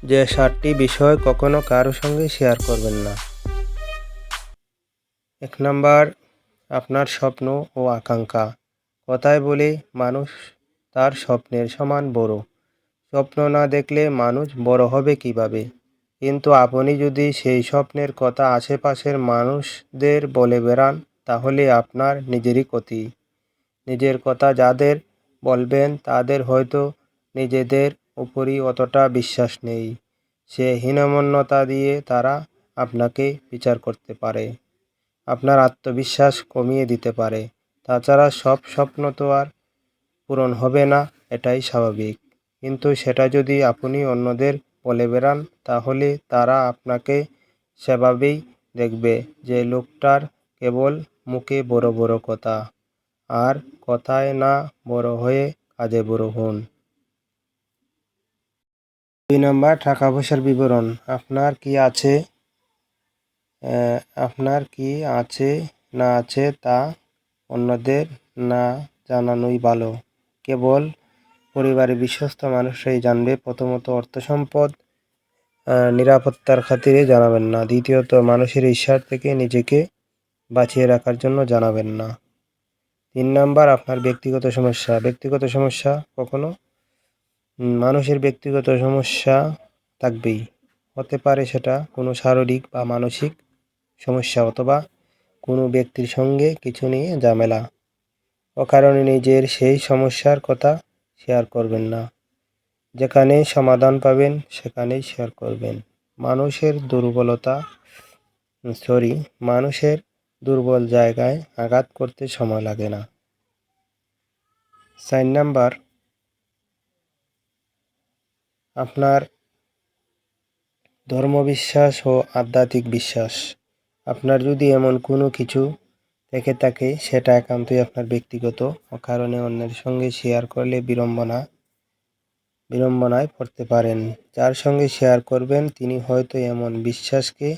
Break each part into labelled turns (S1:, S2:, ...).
S1: যে 7টি বিষয় কখনো কারো সঙ্গে শেয়ার করবেন না। 1 নাম্বার, আপনার স্বপ্ন ও আকাঙ্ক্ষা। কথায় বলে মানুষ তার স্বপ্নের সমান বড়। স্বপ্ন না দেখলে মানুষ বড় হবে কিভাবে? কিন্তু আপনি যদি সেই স্বপ্নের কথা আশেপাশের মানুষদের বলে বেড়ান, তাহলে আপনার নিজেরই ক্ষতি। নিজের কথা যাদের বলবেন তাদের হয়তো নিজেদের উপরই অতটা বিশ্বাস নেই। সে হীনমন্যতা দিয়ে তারা আপনাকে বিচার করতে পারে, আপনার আত্মবিশ্বাস কমিয়ে দিতে পারে। তাছাড়া সব স্বপ্ন তো আর পূরণ হবে না, এটাই স্বাভাবিক। কিন্তু সেটা যদি আপনি অন্যদের বলে বেড়ান, তাহলে তারা আপনাকে সেভাবেই দেখবে, যে লোকটার কেবল মুখে বড় বড় কথা, আর কথায় না বড় হয়ে কাজে বড় হন। 2 নাম্বার, টাকা পয়সার বিবরণ। আপনার কি আছে না আছে তা অন্যদের না জানানোই ভালো। কেবল পরিবারের বিশ্বস্ত মানুষরাই জানবে। প্রথমত, অর্থ সম্পদ নিরাপত্তার খাতিরে জানাবেন না। দ্বিতীয়ত, মানুষের ঈর্ষার থেকে নিজেকে বাঁচিয়ে রাখার জন্য জানাবেন না। 3 নাম্বার, আপনার ব্যক্তিগত সমস্যা। ব্যক্তিগত সমস্যা কখনো মানুষের ব্যক্তিগত সমস্যা থাকবেই। হতে পারে সেটা কোনো শারীরিক বা মানসিক সমস্যা, অথবা কোনো ব্যক্তির সঙ্গে কিছু নিয়ে ঝামেলা। অকারণে নিজের সেই সমস্যার কথা শেয়ার করবেন না। যেখানে সমাধান পাবেন সেখানেই শেয়ার করবেন। মানুষের দুর্বল জায়গায় আঘাত করতে সময় লাগে না। 4 নাম্বার, আপনার ধর্মবিশ্বাস ও আধ্যাত্মিক বিশ্বাস। আপনার যদি এমন কোনো কিছু থেকে থাকে, সেটা একান্তই আপনার ব্যক্তিগত। অকারণে অন্যের সঙ্গে শেয়ার করলে বিড়ম্বনায় পড়তে পারেন। যার সঙ্গে শেয়ার করবেন তিনি হয়তো এমন বিশ্বাসকে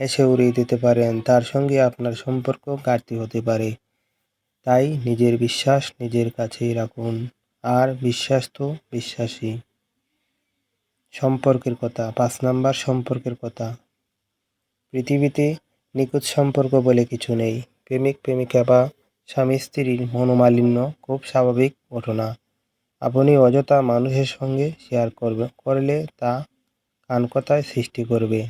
S1: হেসে উড়িয়ে দিতে পারেন, তার সঙ্গে আপনার সম্পর্ক ঘাটতি হতে পারে। তাই নিজের বিশ্বাস নিজের কাছেই রাখুন। আর বিশ্বাস তো বিশ্বাসই। সম্পর্কের কথা। 5 নাম্বার, সম্পর্কের কথা। পৃথিবীতে নিখুঁত সম্পর্ক বলে কিছু নেই। প্রেমিক প্রেমিকা বা স্বামী স্ত্রীর মনোমালিন্য খুব স্বাভাবিক ঘটনা। আপনি অযথা মানুষের সঙ্গে শেয়ার করলে তা কানকথায় সৃষ্টি করবে,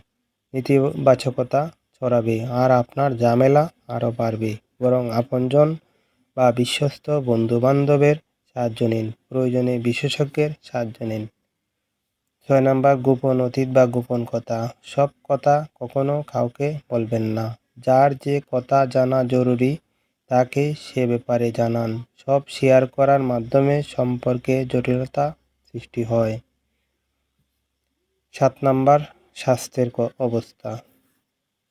S1: নেতিবাচকতা ছড়াবে, আর আপনার ঝামেলা আরও বাড়বে। বরং আপনজন বা বিশ্বস্ত বন্ধু বান্ধবের সাহায্য নিন, প্রয়োজনে বিশেষজ্ঞের সাহায্য নিন। 6 নাম্বার, গোপন অতীত বা গোপন কথা। সব কথা কখনো কাউকে বলবেন না। যার যে কথা জানা জরুরি তাকে সে ব্যাপারে জানান। সব শেয়ার করার মাধ্যমে সম্পর্কে জটিলতা সৃষ্টি হয়। 7 নাম্বার, স্বাস্থ্যের অবস্থা।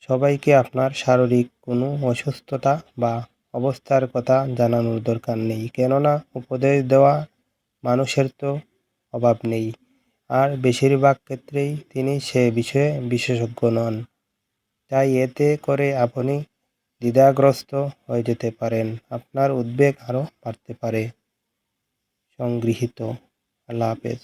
S1: সবাইকে আপনার শারীরিক কোনো অসুস্থতা বা অবস্থার কথা জানানোর দরকার নেই, কেননা উপদেশ দেওয়া মানুষের তো অভাব নেই, আর বেশিরভাগ ক্ষেত্রেই তিনি সে বিষয়ে বিশেষজ্ঞ নন। তাই এতে করে আপনি দ্বিধাগ্রস্ত হয়ে যেতে পারেন, আপনার উদ্বেগ আরও বাড়তে পারে। সংগৃহীত। আল্লাহ হাফেজ।